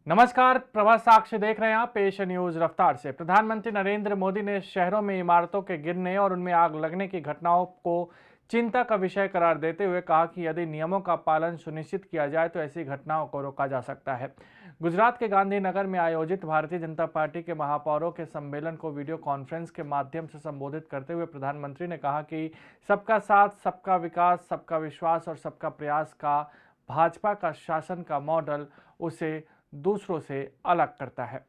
नमस्कार, प्रभात साक्ष्य देख रहे हैं आप। पेश है न्यूज रफ्तार से। प्रधानमंत्री नरेंद्र मोदी ने शहरों में इमारतों के गिरने और उनमें आग लगने की घटनाओं को चिंता का विषय करार देते हुए कहा कि यदि नियमों का पालन सुनिश्चित किया जाए तो ऐसी घटनाओं को रोका जा सकता है। गुजरात के गांधीनगर में आयोजित भारतीय जनता पार्टी के महापौरों के सम्मेलन को वीडियो कॉन्फ्रेंस के माध्यम से संबोधित करते हुए प्रधानमंत्री ने कहा कि सबका साथ, सबका विकास, सबका विश्वास और सबका प्रयास का भाजपा का शासन का मॉडल उसे दूसरों से अलग करता है।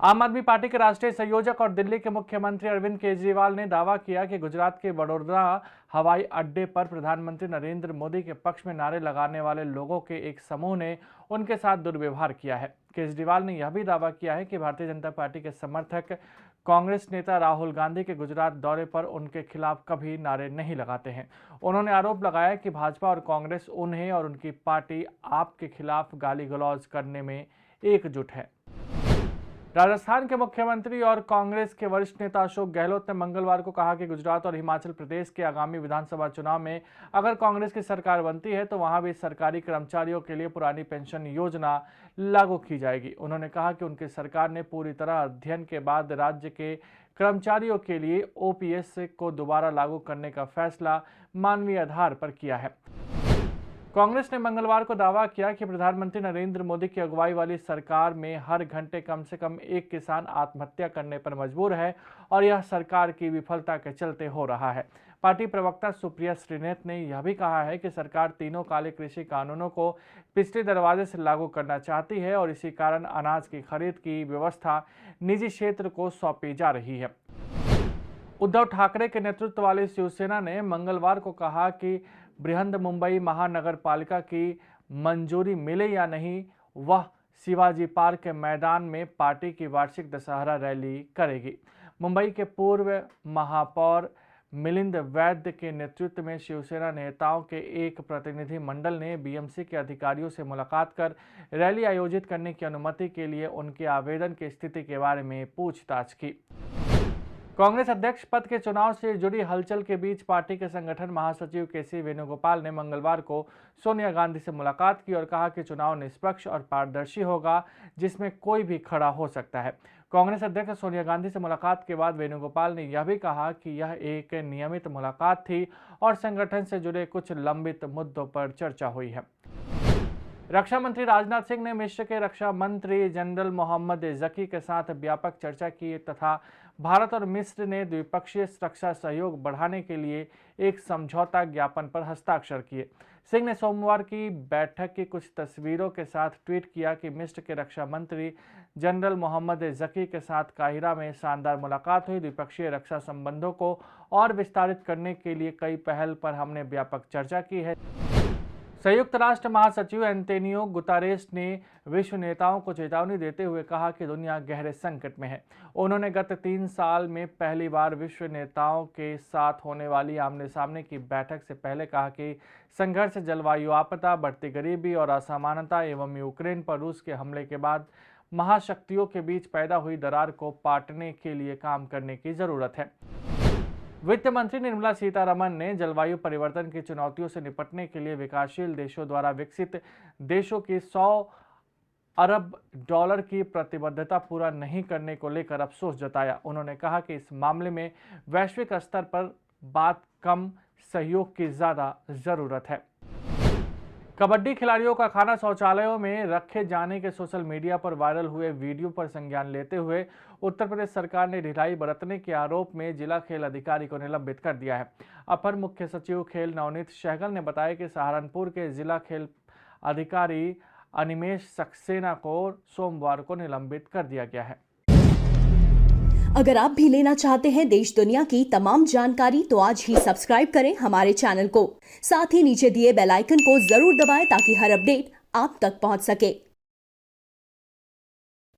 आम आदमी पार्टी के राष्ट्रीय संयोजक और दिल्ली के मुख्यमंत्री अरविंद केजरीवाल ने दावा किया कि गुजरात के वडोदरा हवाई अड्डे पर प्रधानमंत्री नरेंद्र मोदी के पक्ष में नारे लगाने वाले लोगों के एक समूह ने उनके साथ दुर्व्यवहार किया है। केजरीवाल ने यह भी दावा किया है कि भारतीय जनता पार्टी के समर्थक कांग्रेस नेता राहुल गांधी के गुजरात दौरे पर उनके खिलाफ कभी नारे नहीं लगाते हैं। उन्होंने आरोप लगाया कि भाजपा और कांग्रेस उन्हें और उनकी पार्टी आप के खिलाफ गाली गलौज करने में एकजुट है। राजस्थान के मुख्यमंत्री और कांग्रेस के वरिष्ठ नेता अशोक गहलोत ने मंगलवार को कहा कि गुजरात और हिमाचल प्रदेश के आगामी विधानसभा चुनाव में अगर कांग्रेस की सरकार बनती है तो वहां भी सरकारी कर्मचारियों के लिए पुरानी पेंशन योजना लागू की जाएगी। उन्होंने कहा कि उनकी सरकार ने पूरी तरह अध्ययन के बाद राज्य के कर्मचारियों के लिए ओपीएस को दोबारा लागू करने का फैसला मानवीय आधार पर किया है। कांग्रेस ने मंगलवार को दावा किया कि प्रधानमंत्री नरेंद्र मोदी की अगुवाई वाली सरकार में हर घंटे कम से कम एक किसान आत्महत्या करने पर मजबूर है और यह सरकार की विफलता के चलते हो रहा है। पार्टी प्रवक्ता सुप्रिया श्रीनेत ने यह भी कहा है कि सरकार तीनों काले कृषि कानूनों को पिछले दरवाजे से लागू करना चाहती है और इसी कारण अनाज की खरीद की व्यवस्था निजी क्षेत्र को सौंपी जा रही है। उद्धव ठाकरे के नेतृत्व वाली शिवसेना ने मंगलवार को कहा कि बृहद मुंबई महानगर पालिका की मंजूरी मिले या नहीं, वह शिवाजी पार्क के मैदान में पार्टी की वार्षिक दशहरा रैली करेगी। मुंबई के पूर्व महापौर मिलिंद वैद्य के नेतृत्व में शिवसेना नेताओं के एक प्रतिनिधि मंडल ने बीएमसी के अधिकारियों से मुलाकात कर रैली आयोजित करने की अनुमति के लिए उनके आवेदन की स्थिति के बारे में पूछताछ की। कांग्रेस अध्यक्ष पद के चुनाव से जुड़ी हलचल के बीच पार्टी के संगठन महासचिव केसी वेणुगोपाल ने मंगलवार को सोनिया गांधी से मुलाकात की और कहा कि चुनाव निष्पक्ष और पारदर्शी होगा जिसमें कोई भी खड़ा हो सकता है। कांग्रेस अध्यक्ष सोनिया गांधी से मुलाकात के बाद वेणुगोपाल ने यह भी कहा कि यह एक नियमित मुलाकात थी और संगठन से जुड़े कुछ लंबित मुद्दों पर चर्चा हुई है। रक्षा मंत्री राजनाथ सिंह ने मिस्र के रक्षा मंत्री जनरल मोहम्मद जकी के साथ व्यापक चर्चा की तथा भारत और मिस्र ने द्विपक्षीय रक्षा सहयोग बढ़ाने के लिए एक समझौता ज्ञापन पर हस्ताक्षर किए। सिंह ने सोमवार की बैठक की कुछ तस्वीरों के साथ ट्वीट किया कि मिस्र के रक्षा मंत्री जनरल मोहम्मद जकी के साथ काहिरा में शानदार मुलाकात हुई। द्विपक्षीय रक्षा संबंधों को और विस्तारित करने के लिए कई पहल पर हमने व्यापक चर्चा की है। संयुक्त राष्ट्र महासचिव एंटोनियो गुतारेस ने विश्व नेताओं को चेतावनी देते हुए कहा कि दुनिया गहरे संकट में है। उन्होंने गत 3 साल में पहली बार विश्व नेताओं के साथ होने वाली आमने सामने की बैठक से पहले कहा कि संघर्ष, जलवायु आपदा, बढ़ती गरीबी और असमानता एवं यूक्रेन पर रूस के हमले के बाद महाशक्तियों के बीच पैदा हुई दरार को पाटने के लिए काम करने की जरूरत है। वित्त मंत्री निर्मला सीतारमण ने जलवायु परिवर्तन की चुनौतियों से निपटने के लिए विकासशील देशों द्वारा विकसित देशों की $100 अरब की प्रतिबद्धता पूरा नहीं करने को लेकर अफसोस जताया। उन्होंने कहा कि इस मामले में वैश्विक स्तर पर बात कम, सहयोग की ज्यादा जरूरत है। कबड्डी खिलाड़ियों का खाना शौचालयों में रखे जाने के सोशल मीडिया पर वायरल हुए वीडियो पर संज्ञान लेते हुए उत्तर प्रदेश सरकार ने ढिलाई बरतने के आरोप में जिला खेल अधिकारी को निलंबित कर दिया है। अपर मुख्य सचिव खेल नवनीत सहगल ने बताया कि सहारनपुर के जिला खेल अधिकारी अनिमेश सक्सेना को सोमवार को निलंबित कर दिया गया है। अगर आप भी लेना चाहते हैं देश दुनिया की तमाम जानकारी तो आज ही सब्सक्राइब करें हमारे चैनल को। साथ ही नीचे दिए बेल आइकन को जरूर दबाएं ताकि हर अपडेट आप तक पहुंच सके।